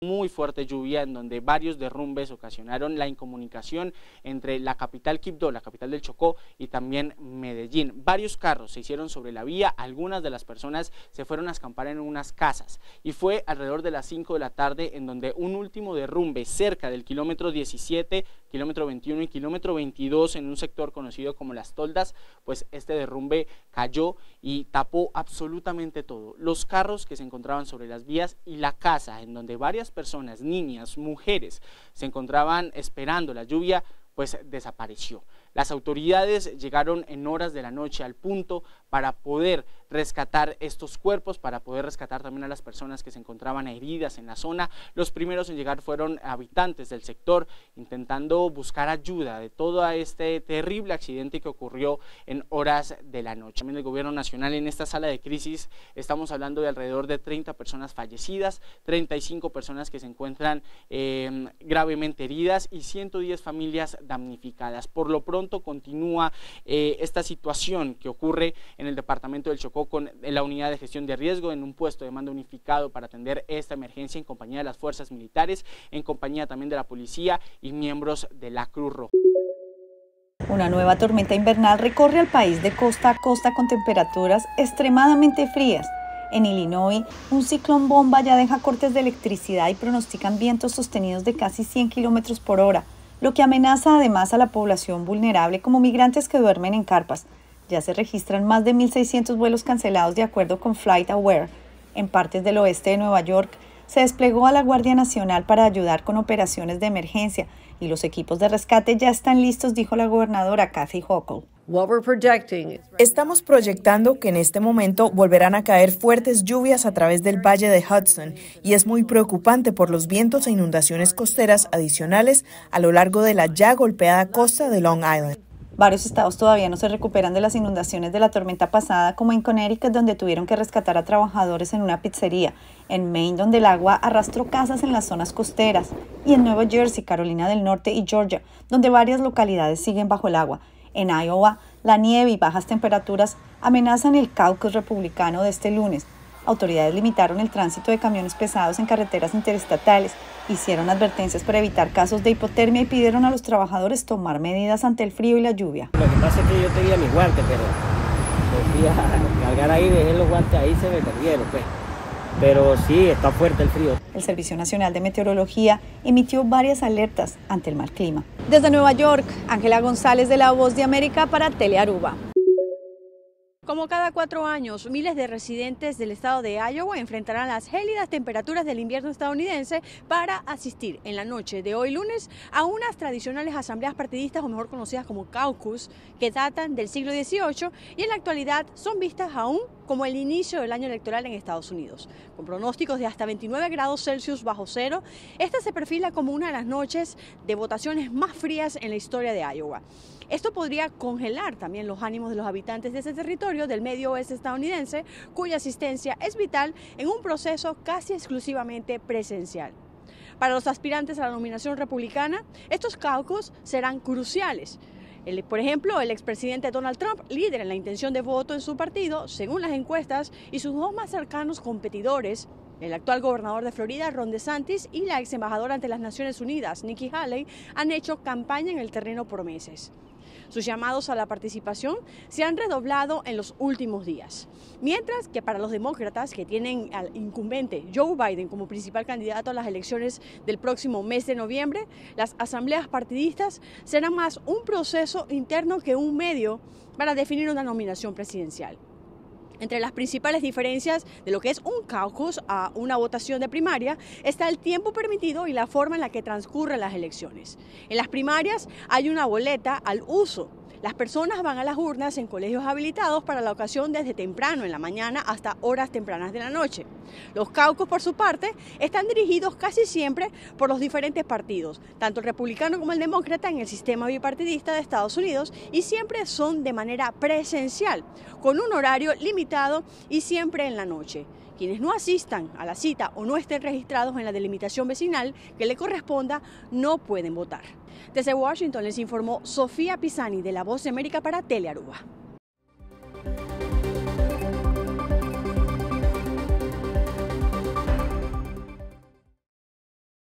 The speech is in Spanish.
Muy fuerte lluvia en donde varios derrumbes ocasionaron la incomunicación entre la capital Quibdó, la capital del Chocó, y también Medellín. Varios carros se hicieron sobre la vía, algunas de las personas se fueron a acampar en unas casas y fue alrededor de las 5 de la tarde en donde un último derrumbe cerca del kilómetro 17, kilómetro 21 y kilómetro 22 en un sector conocido como Las Toldas, pues este derrumbe cayó y tapó absolutamente todo. Los carros que se encontraban sobre las vías y la casa en donde varias personas, niñas, mujeres, se encontraban esperando la lluvia, pues desapareció. Las autoridades llegaron en horas de la noche al punto para poder rescatar estos cuerpos, para poder rescatar también a las personas que se encontraban heridas en la zona. Los primeros en llegar fueron habitantes del sector, intentando buscar ayuda de todo este terrible accidente que ocurrió en horas de la noche. También el gobierno nacional en esta sala de crisis estamos hablando de alrededor de 30 personas fallecidas, 35 personas que se encuentran gravemente heridas y 110 familias damnificadas. Por lo pronto continúa esta situación que ocurre en el departamento del Chocó con la unidad de gestión de riesgo en un puesto de mando unificado para atender esta emergencia en compañía de las fuerzas militares, en compañía también de la policía y miembros de la Cruz Roja. Una nueva tormenta invernal recorre al país de costa a costa con temperaturas extremadamente frías. En Illinois, un ciclón bomba ya deja cortes de electricidad y pronostican vientos sostenidos de casi 100 kilómetros por hora, lo que amenaza además a la población vulnerable como migrantes que duermen en carpas. Ya se registran más de 1.600 vuelos cancelados de acuerdo con FlightAware. En partes del oeste de Nueva York se desplegó a la Guardia Nacional para ayudar con operaciones de emergencia y los equipos de rescate ya están listos, dijo la gobernadora Kathy Hochul. Estamos proyectando que en este momento volverán a caer fuertes lluvias a través del valle de Hudson y es muy preocupante por los vientos e inundaciones costeras adicionales a lo largo de la ya golpeada costa de Long Island. Varios estados todavía no se recuperan de las inundaciones de la tormenta pasada, como en Connecticut, donde tuvieron que rescatar a trabajadores en una pizzería, en Maine, donde el agua arrastró casas en las zonas costeras, y en Nueva Jersey, Carolina del Norte y Georgia, donde varias localidades siguen bajo el agua. En Iowa, la nieve y bajas temperaturas amenazan el caucus republicano de este lunes. Autoridades limitaron el tránsito de camiones pesados en carreteras interestatales, hicieron advertencias para evitar casos de hipotermia y pidieron a los trabajadores tomar medidas ante el frío y la lluvia. Lo que pasa es que yo tenía mis guantes, pero volví a cargar ahí, dejé los guantes ahí, se me perdieron, pues. Pero sí, está fuerte el frío. El Servicio Nacional de Meteorología emitió varias alertas ante el mal clima. Desde Nueva York, Ángela González de La Voz de América para Telearuba. Como cada 4 años, miles de residentes del estado de Iowa enfrentarán las gélidas temperaturas del invierno estadounidense para asistir en la noche de hoy lunes a unas tradicionales asambleas partidistas, o mejor conocidas como caucus, que datan del siglo XVIII y en la actualidad son vistas aún como el inicio del año electoral en Estados Unidos. Con pronósticos de hasta 29 grados Celsius bajo cero, esta se perfila como una de las noches de votaciones más frías en la historia de Iowa. Esto podría congelar también los ánimos de los habitantes de ese territorio del medio oeste estadounidense, cuya asistencia es vital en un proceso casi exclusivamente presencial. Para los aspirantes a la nominación republicana, estos caucus serán cruciales. Por ejemplo, el expresidente Donald Trump, líder en la intención de voto en su partido, según las encuestas, y sus dos más cercanos competidores, el actual gobernador de Florida, Ron DeSantis, y la ex embajadora ante las Naciones Unidas, Nikki Haley, han hecho campaña en el terreno por meses. Sus llamados a la participación se han redoblado en los últimos días. Mientras que para los demócratas, que tienen al incumbente Joe Biden como principal candidato a las elecciones del próximo mes de noviembre, las asambleas partidistas serán más un proceso interno que un medio para definir una nominación presidencial. Entre las principales diferencias de lo que es un caucus a una votación de primaria está el tiempo permitido y la forma en la que transcurren las elecciones. En las primarias hay una boleta al uso. Las personas van a las urnas en colegios habilitados para la ocasión desde temprano en la mañana hasta horas tempranas de la noche. Los caucus, por su parte, están dirigidos casi siempre por los diferentes partidos, tanto el republicano como el demócrata en el sistema bipartidista de Estados Unidos, y siempre son de manera presencial, con un horario limitado y siempre en la noche. Quienes no asistan a la cita o no estén registrados en la delimitación vecinal que le corresponda no pueden votar. Desde Washington les informó Sofía Pisani de La Voz de América para Telearuba.